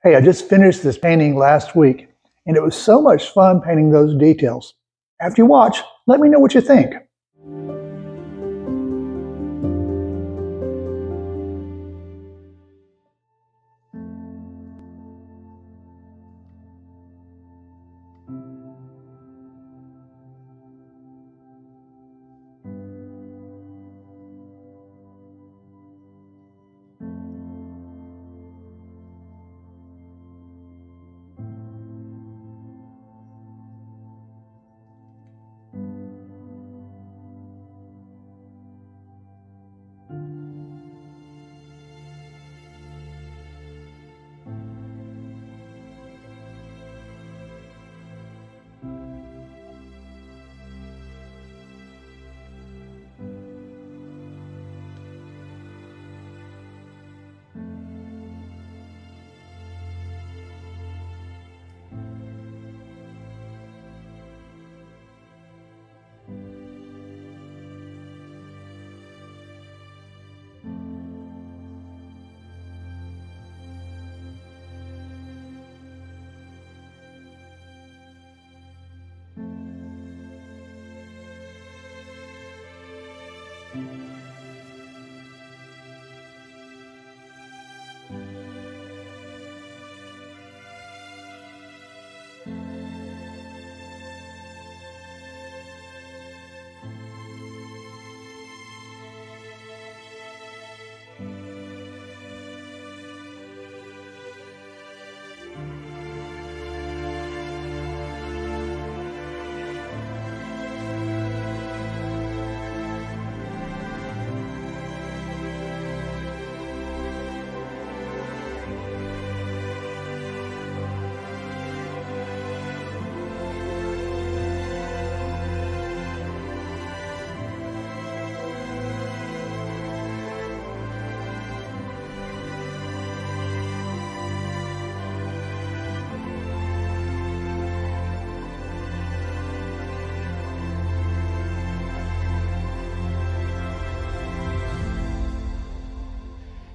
Hey, I just finished this painting last week, and it was so much fun painting those details. After you watch, let me know what you think.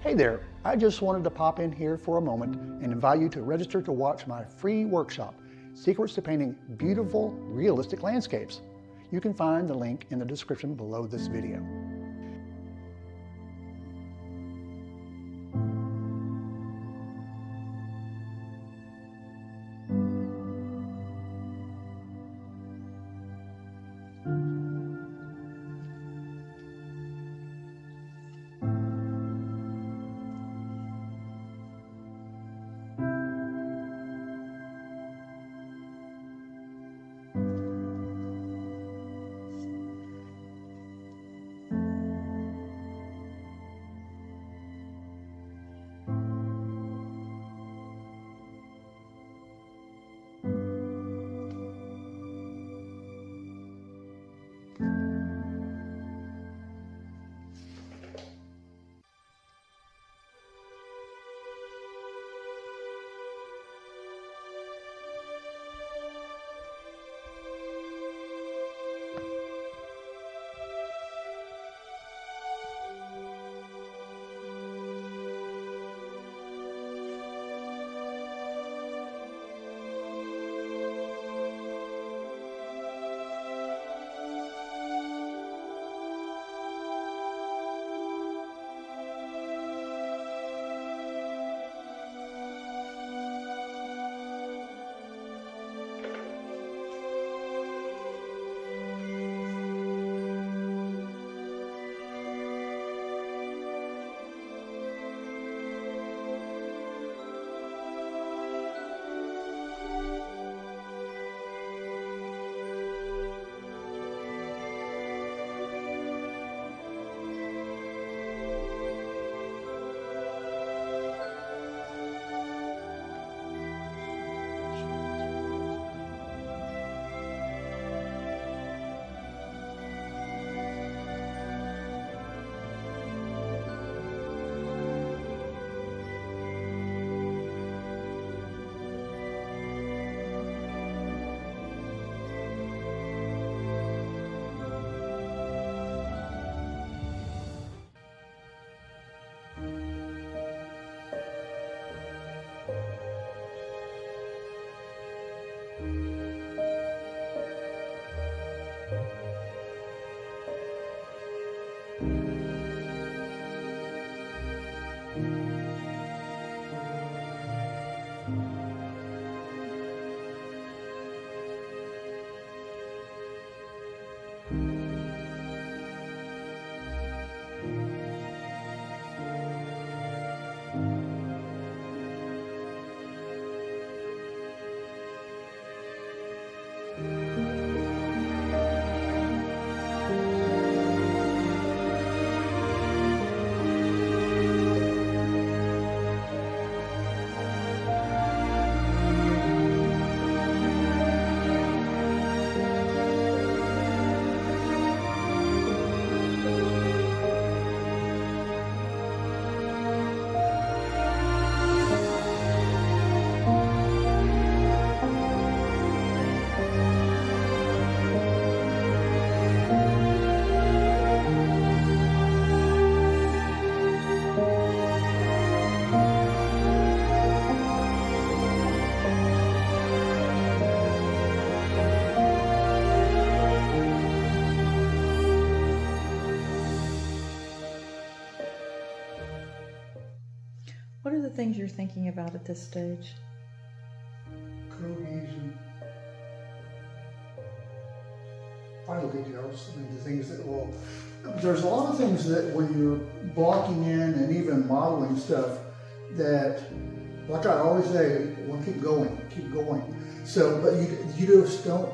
Hey there, I just wanted to pop in here for a moment and invite you to register to watch my free workshop, Secrets to Painting Beautiful, Realistic Landscapes. You can find the link in the description below this video. things you're thinking about at this stage? Cohesion. Final details. I mean, the things that will. There's a lot of things that when you're blocking in and even modeling stuff that, like I always say, well, keep going, keep going. So, but you just don't.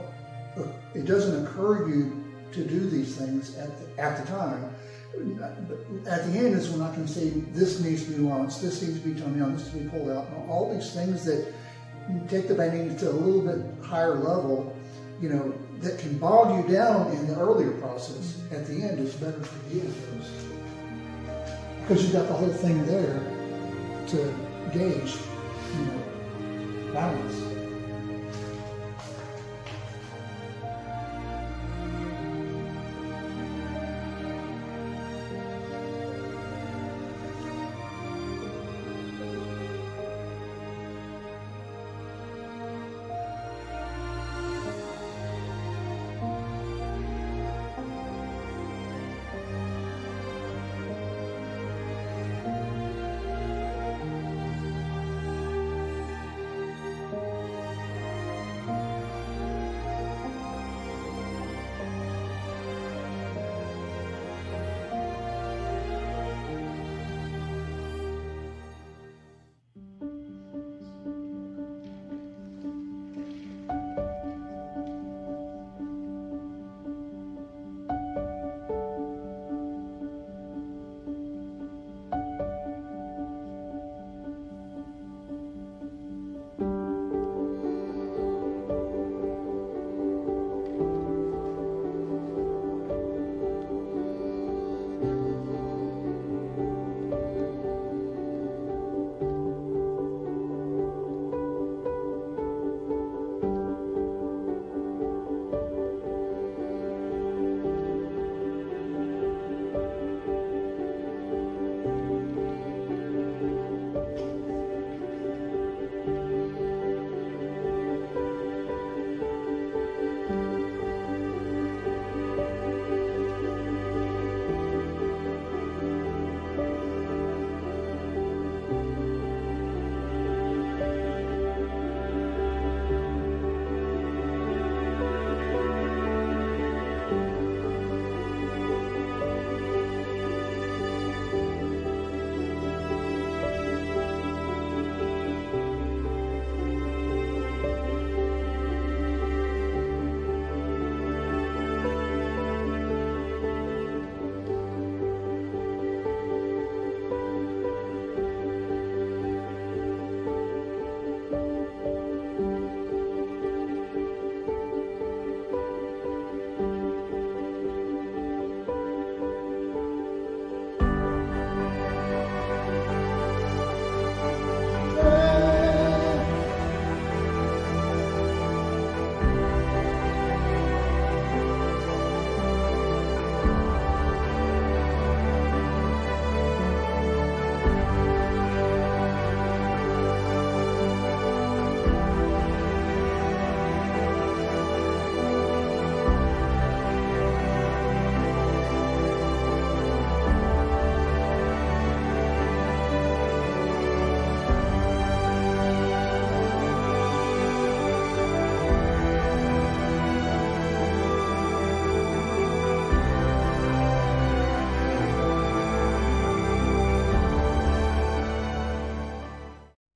It doesn't occur to you to do these things at the time. But at the end is when I can see this needs to be nuanced, this needs to be toned down, this needs to be pulled out, and all these things that take the painting to a little bit higher level, you know, that can bog you down in the earlier process. At the end, it's better to get those. Because you've got the whole thing there to gauge, you know, balance.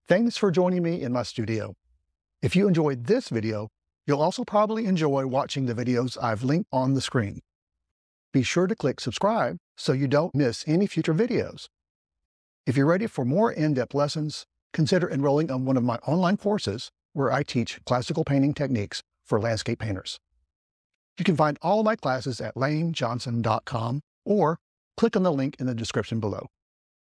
Thanks for joining me in my studio. If you enjoyed this video, you'll also probably enjoy watching the videos I've linked on the screen. Be sure to click subscribe so you don't miss any future videos. If you're ready for more in-depth lessons, consider enrolling on one of my online courses where I teach classical painting techniques for landscape painters. You can find all my classes at laynejohnson.com or click on the link in the description below.